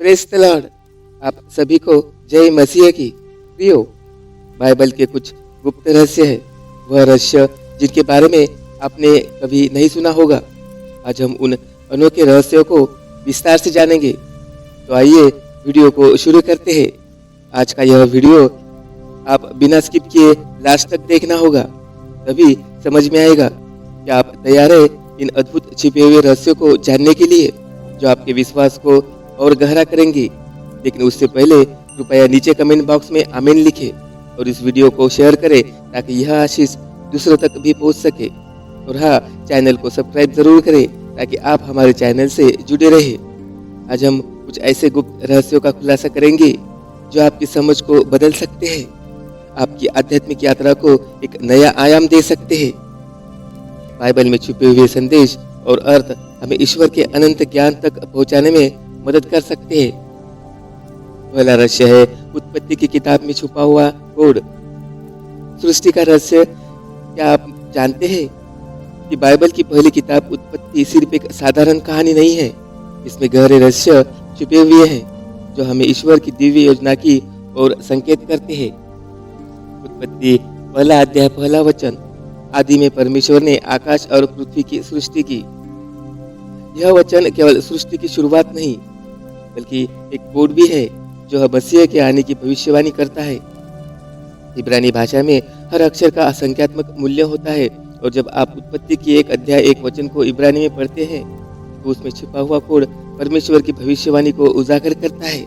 Praise the Lord. आप सभी को जय मसीह की। प्रियो, बाइबल के कुछ गुप्त रहस्य है, वह रहस्य जिनके बारे में आपने कभी नहीं सुना होगा। आज हम उन अनोखे रहस्यों को विस्तार से जानेंगे। तो आइए वीडियो को शुरू करते हैं। आज का यह वीडियो आप बिना स्किप किए लास्ट तक देखना होगा, तभी समझ में आएगा। क्या आप तैयार हैं इन अद्भुत छिपे हुए रहस्यों को जानने के लिए, जो आपके विश्वास को और गहरा करेंगी। लेकिन उससे पहले कृपया नीचे कमेंट बॉक्स में आमीन लिखें और इस वीडियो को शेयर करें ताकि यह आशीष दूसरों तक भी पहुंच सके। और हाँ, चैनल को सब्सक्राइब जरूर करें ताकि आप हमारे चैनल से जुड़े रहें। आज हम कुछ ऐसे गुप्त रहस्यों का खुलासा करेंगे जो आपकी समझ को बदल सकते हैं, आपकी आध्यात्मिक यात्रा को एक नया आयाम दे सकते हैं। बाइबल में छुपे हुए संदेश और अर्थ हमें ईश्वर के अनंत ज्ञान तक पहुंचाने में मदद कर सकते हैं। पहला रहस्य है उत्पत्ति की किताब में छुपा हुआ कोड। सृष्टि का रहस्य। क्या आप जानते हैं कि बाइबल की पहली किताब उत्पत्ति सिर्फ एक साधारण कहानी नहीं है, इसमें गहरे रहस्य छुपे हुए हैं जो हमें ईश्वर की दिव्य योजना की ओर संकेत करते हैं। उत्पत्ति पहला अध्याय पहला वचन। आदि में परमेश्वर ने आकाश और पृथ्वी की सृष्टि की। यह वचन केवल सृष्टि की शुरुआत नहीं, बल्कि एक कोड भी है जो मसीह के आने की भविष्यवाणी करता है। इब्रानी भाषा में हर अक्षर का असंख्यात्मक मूल्य होता है, और जब आप उत्पत्ति की एक अध्याय एक वचन को इब्रानी में पढ़ते हैं तो उसमें छिपा हुआ कोड परमेश्वर की भविष्यवाणी को उजागर करता है।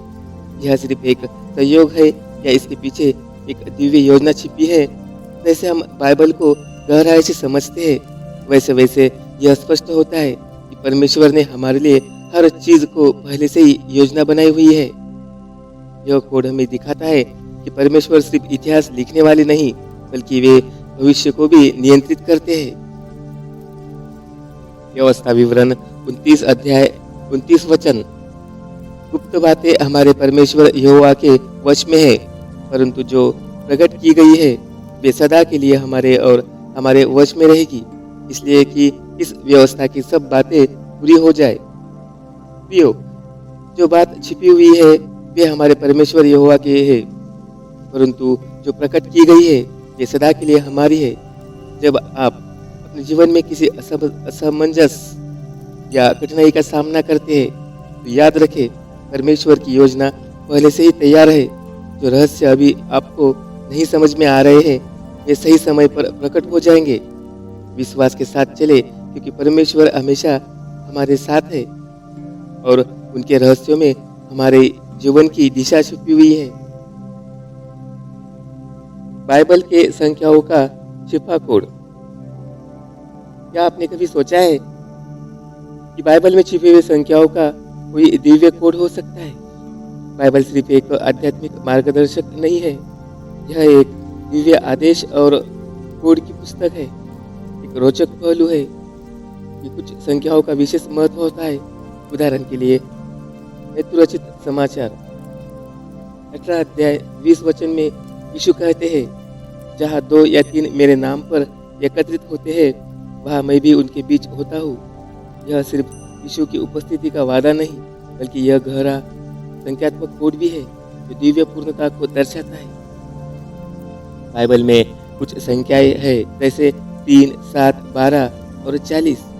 यह सिर्फ एक संयोग है या इसके पीछे एक दिव्य योजना छिपी है? जैसे हम बाइबल को गहराई से समझते हैं, वैसे वैसे यह स्पष्ट होता है कि परमेश्वर ने हमारे लिए हर चीज को पहले से ही योजना बनाई हुई है। यह कोड हमें दिखाता है कि परमेश्वर सिर्फ इतिहास लिखने वाले नहीं, बल्कि वे भविष्य को भी नियंत्रित करते हैं। व्यवस्था विवरण 29 अध्याय 29 वचन। गुप्त बातें हमारे परमेश्वर यहोवा के वश में है, परंतु जो प्रकट की गई है वे सदा के लिए हमारे और हमारे वश में रहेगी, इसलिए कि इस व्यवस्था की सब बातें पूरी हो जाए। प्रियो, जो बात छिपी हुई है वे हमारे परमेश्वर यहोवा के है, परंतु जो प्रकट की गई है ये सदा के लिए हमारी है। जब आप अपने जीवन में किसी असमंजस या कठिनाई का सामना करते हैं तो याद रखें, परमेश्वर की योजना पहले से ही तैयार है। जो रहस्य अभी आपको नहीं समझ में आ रहे हैं वे सही समय पर प्रकट हो जाएंगे। विश्वास के साथ चले, क्योंकि परमेश्वर हमेशा हमारे साथ है और उनके रहस्यों में हमारे जीवन की दिशा छुपी हुई है। बाइबल के संख्याओं का छिपा कोड। क्या आपने कभी सोचा है कि बाइबल में छिपी हुई संख्याओं का कोई दिव्य कोड हो सकता है? बाइबल सिर्फ एक आध्यात्मिक मार्गदर्शक नहीं है, यह एक दिव्य आदेश और कोड की पुस्तक है। एक रोचक पहलू है कि कुछ संख्याओं का विशेष महत्व होता है। उदाहरण के लिए मैथ्यू रचित समाचार 18 अध्याय 20 वचन में यीशु कहते हैं, जहाँ 2 या 3 मेरे नाम पर एकत्रित होते हैं वहाँ मैं भी उनके बीच होता हूँ। यह सिर्फ यीशु की उपस्थिति का वादा नहीं, बल्कि यह गहरा संख्यात्मक कोड भी है जो दिव्य पूर्णता को दर्शाता है। बाइबल में कुछ संख्याएं हैं जैसे 3, 7, 12 और 40।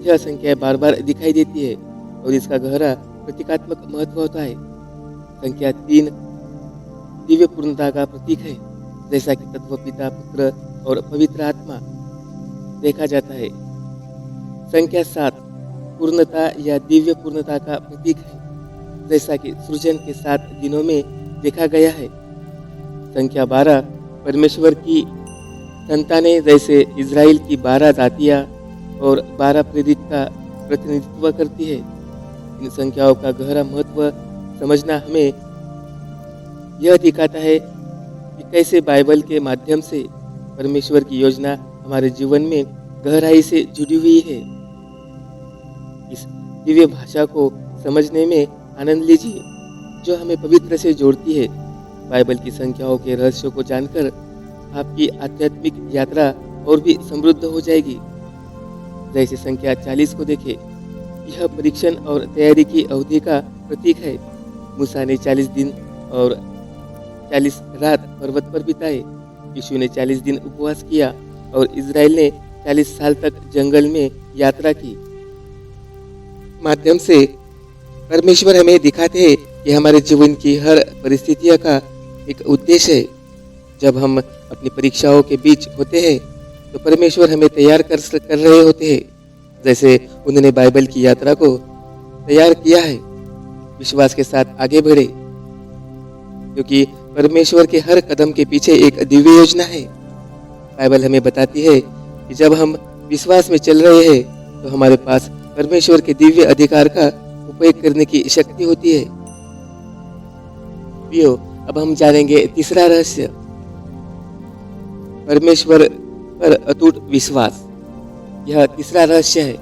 यह संख्या बार बार दिखाई देती है और इसका गहरा प्रतीकात्मक महत्व होता है। संख्या 3 दिव्य पूर्णता का प्रतीक है, जैसा कि तत्व पिता, पुत्र और पवित्र आत्मा देखा जाता है। संख्या 7 पूर्णता या दिव्य पूर्णता का प्रतीक है, जैसा कि सृजन के 7 दिनों में देखा गया है। संख्या 12 परमेश्वर की संतानें, जैसे इज़राइल की 12 जातियाँ और 12 प्रेरित का प्रतिनिधित्व करती है। इन संख्याओं का गहरा महत्व समझना हमें यह दिखाता है कि कैसे बाइबल के माध्यम से परमेश्वर की योजना हमारे जीवन में गहराई से जुड़ी हुई है। इस दिव्य भाषा को समझने में आनंद लीजिए जो हमें पवित्र से जोड़ती है। बाइबल की संख्याओं के रहस्यों को जानकर आपकी आध्यात्मिक यात्रा और भी समृद्ध हो जाएगी। जैसे संख्या 40 को देखें, यह परीक्षण और तैयारी की अवधि का प्रतीक है। मूसा ने 40 दिन और 40 रात पर्वत पर बिताए। यीशु ने 40 दिन उपवास किया और इज़राइल ने 40 साल तक जंगल में यात्रा की। माध्यम से परमेश्वर हमें दिखाते हैं कि हमारे जीवन की हर परिस्थितियों का एक उद्देश्य है। जब हम अपनी परीक्षाओं के बीच होते हैं तो परमेश्वर हमें तैयार कर रहे होते हैं, जैसे उन्होंने बाइबल की यात्रा को तैयार किया है। विश्वास के साथ आगे बढ़े, क्योंकि परमेश्वर के हर कदम के पीछे एक दिव्य योजना है। बाइबल हमें बताती है कि जब हम विश्वास में चल रहे हैं तो हमारे पास परमेश्वर के दिव्य अधिकार का उपयोग करने की शक्ति होती है। प्रियो, अब हम जानेंगे तीसरा रहस्य, परमेश्वर पर अटूट विश्वास। यह तीसरा रहस्य है।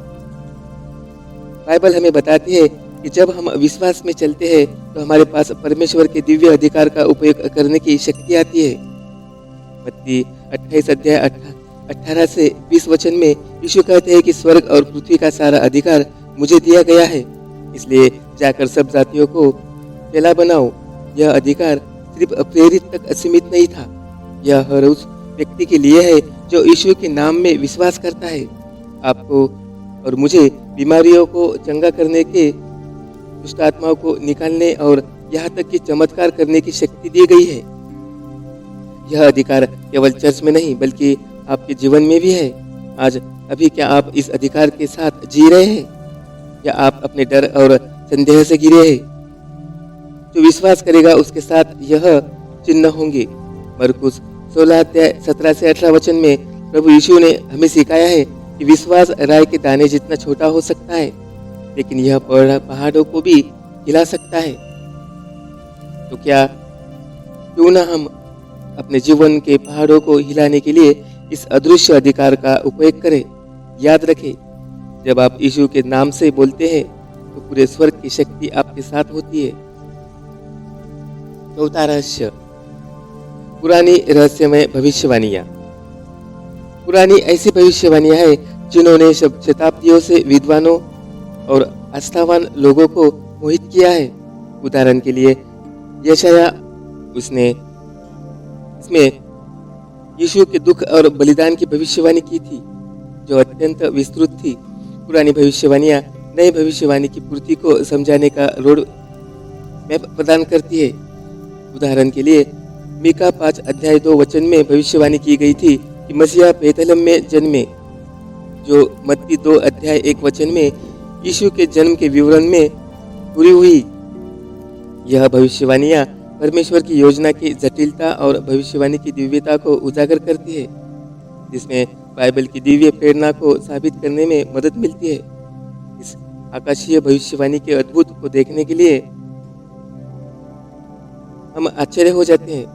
बाइबल हमें बताती है कि जब हम विश्वास में चलते हैं तो हमारे पास परमेश्वर के दिव्य अधिकार का उपयोग करने की शक्ति आती है। मत्ती 28 अध्याय 18 से 20 वचन में यीशु कहते हैं कि स्वर्ग और पृथ्वी का सारा अधिकार मुझे दिया गया है, इसलिए जाकर सब जातियों को चेला बनाओ। यह अधिकार सिर्फ प्रेरित तक सीमित नहीं था, यह हर उस व्यक्ति के लिए है जो यीशु के नाम में विश्वास करता है। आपको और मुझे बीमारियों को चंगा करने के, दुष्ट आत्माओं को निकालने और यहाँ तक कि चमत्कार करने की शक्ति दी गई है। यह अधिकार केवल चर्च में नहीं बल्कि आपके जीवन में भी है। आज अभी क्या आप इस अधिकार के साथ जी रहे हैं, या आप अपने डर और संदेह से घिरे हैं? जो विश्वास करेगा उसके साथ यह चिन्ह होंगे। मरकुस 16 अध्याय 17 से 18 वचन में प्रभु यीशु ने हमें सिखाया है कि विश्वास राई के दाने जितना छोटा हो सकता है, लेकिन यह पहाड़ों को भी हिला सकता है। तो क्यों ना हम अपने जीवन के पहाड़ों को हिलाने के लिए इस अदृश्य अधिकार का उपयोग करें। याद रखें, जब आप यीशु के नाम से बोलते हैं तो पूरे स्वर्ग की शक्ति आपके साथ होती है। चौथा रहस्य, पुरानी रहस्यमय भविष्यवाणियां। पुरानी ऐसी भविष्यवाणियां हैं जिन्होंने शताब्दियों से विद्वानों और आस्थावान लोगों को मोहित किया है। उदाहरण के लिए यशाया, उसने इसमें यीशु के दुख और बलिदान की भविष्यवाणी की थी, जो अत्यंत विस्तृत थी। पुरानी भविष्यवाणियां नई भविष्यवाणी की पूर्ति को समझाने का रोड मैप प्रदान करती है। उदाहरण के लिए मीका 5 अध्याय 2 वचन में भविष्यवाणी की गई थी कि मसीहा बेथलेहम में जन्मे, जो मत्ती 2 अध्याय 1 वचन में यीशु के जन्म के विवरण में पूरी हुई। यह भविष्यवाणियां परमेश्वर की योजना की जटिलता और भविष्यवाणी की दिव्यता को उजागर करती है, जिसमें बाइबल की दिव्य प्रेरणा को साबित करने में मदद मिलती है। इस आकाशीय भविष्यवाणी के अद्भुत को देखने के लिए हम आश्चर्य हो जाते हैं।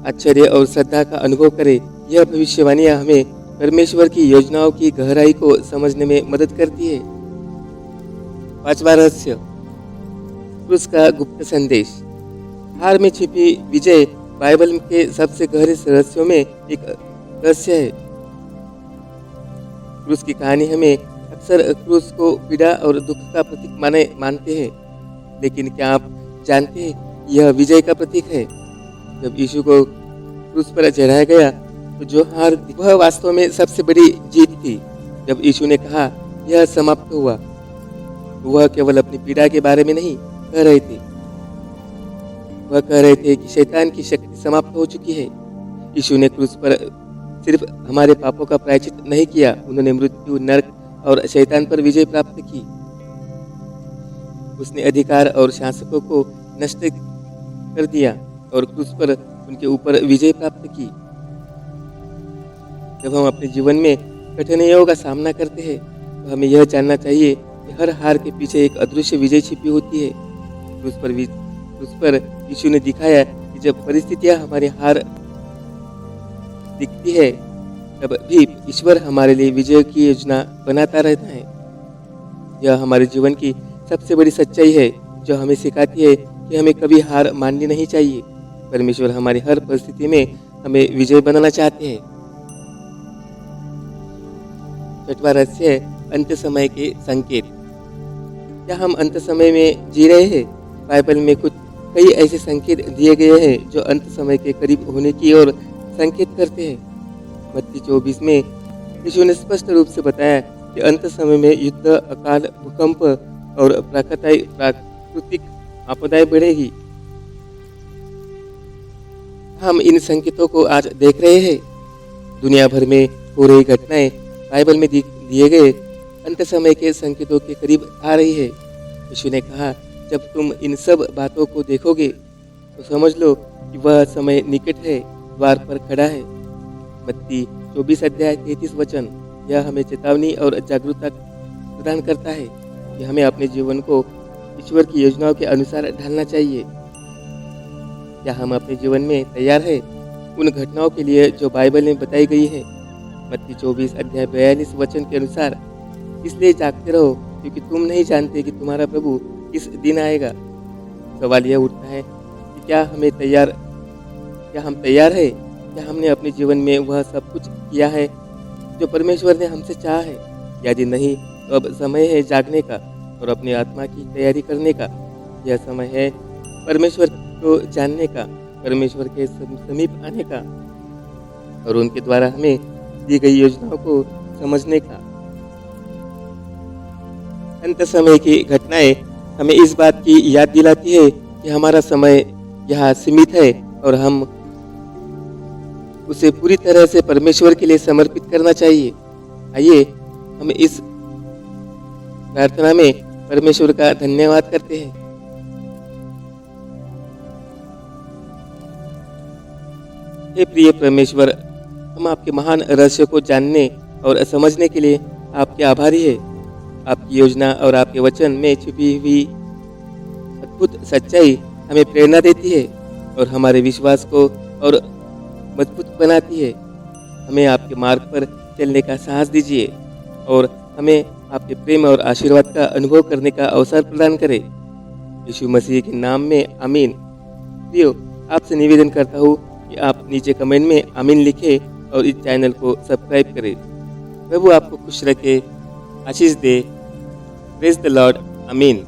आश्चर्य और श्रद्धा का अनुभव करें। यह भविष्यवाणियां हमें परमेश्वर की योजनाओं की गहराई को समझने में मदद करती है। पांचवा रहस्य, क्रूस का गुप्त संदेश। हार में छिपी विजय बाइबल के सबसे गहरे रहस्यों में एक रहस्य है। क्रूस की कहानी हमें अक्सर क्रूस को पीड़ा और दुख का प्रतीक मानते हैं, लेकिन क्या आप जानते हैं यह विजय का प्रतीक है? जब यीशु को क्रूस पर चढ़ाया गया तो जो हार थी वह वास्तव में सबसे बड़ी जीत थी। जब यीशु ने कहा यह समाप्त हुआ, वह केवल अपनी पीड़ा के बारे में नहीं कह रहे थे, वह कह रहे थे कि शैतान की शक्ति समाप्त हो चुकी है। यीशु ने क्रूस पर सिर्फ हमारे पापों का प्रायश्चित नहीं किया, उन्होंने मृत्यु, नरक और शैतान पर विजय प्राप्त की। उसने अधिकार और शासकों को नष्ट कर दिया और क्रूस पर उनके ऊपर विजय प्राप्त की। जब हम अपने जीवन में कठिनाइयों का सामना करते हैं तो हमें यह जानना चाहिए कि हर हार के पीछे एक अदृश्य विजय छिपी होती है। क्रूस पर यीशु ने दिखाया कि जब परिस्थितियां हमारी हार दिखती है तब भी ईश्वर हमारे लिए विजय की योजना बनाता रहता है। यह हमारे जीवन की सबसे बड़ी सच्चाई है जो हमें सिखाती है कि हमें कभी हार माननी नहीं चाहिए। परमेश्वर हमारी हर परिस्थिति में हमें विजय बनाना चाहते हैं। छठवां रहस्य है अंत्य समय के संकेत। क्या हम अंत समय में जी रहे हैं? बाइबल में कुछ कई ऐसे संकेत दिए गए हैं जो अंत समय के करीब होने की ओर संकेत करते हैं। मत्ती 24 में यीशु ने स्पष्ट रूप से बताया कि अंत समय में युद्ध, अकाल, भूकंप और प्राकृतिक आपदाएं बढ़ेगी। हम इन संकेतों को आज देख रहे हैं। दुनिया भर में हो रही घटनाएं बाइबल में दिए गए अंत समय के संकेतों के करीब आ रही है। यीशु ने कहा, जब तुम इन सब बातों को देखोगे तो समझ लो कि वह समय निकट है, द्वार पर खड़ा है। मत्ती 24 अध्याय 33 वचन यह हमें चेतावनी और जागरूकता प्रदान करता है कि हमें अपने जीवन को ईश्वर की योजनाओं के अनुसार ढालना चाहिए। क्या हम अपने जीवन में तैयार हैं उन घटनाओं के लिए जो बाइबल में बताई गई है? मत्ती 24 अध्याय 42 वचन के अनुसार, इसलिए जागते रहो क्योंकि तुम नहीं जानते कि तुम्हारा प्रभु किस दिन आएगा। सवाल यह उठता है कि क्या हम तैयार हैं? क्या हमने अपने जीवन में वह सब कुछ किया है जो परमेश्वर ने हमसे चाहा है? यदि नहीं तो अब समय है जागने का और अपनी आत्मा की तैयारी करने का। यह समय है परमेश्वर को जानने का, परमेश्वर के समीप आने का और उनके द्वारा हमें दी गई योजनाओं को समझने का। अंत समय की घटनाएं हमें इस बात की याद दिलाती है कि हमारा समय यहाँ सीमित है और हम उसे पूरी तरह से परमेश्वर के लिए समर्पित करना चाहिए। आइए हम इस प्रार्थना में परमेश्वर का धन्यवाद करते हैं। हे प्रिय परमेश्वर, हम आपके महान रहस्य को जानने और समझने के लिए आपके आभारी हैं। आपकी योजना और आपके वचन में छुपी हुई अद्भुत सच्चाई हमें प्रेरणा देती है और हमारे विश्वास को और मजबूत बनाती है। हमें आपके मार्ग पर चलने का साहस दीजिए और हमें आपके प्रेम और आशीर्वाद का अनुभव करने का अवसर प्रदान करें। यीशु मसीह के नाम में आमीन। प्रियो, आपसे निवेदन करता हूँ कि आप नीचे कमेंट में आमीन लिखें और इस चैनल को सब्सक्राइब करें। प्रभु आपको खुश रखे, आशीष दे। Praise the lord. आमीन।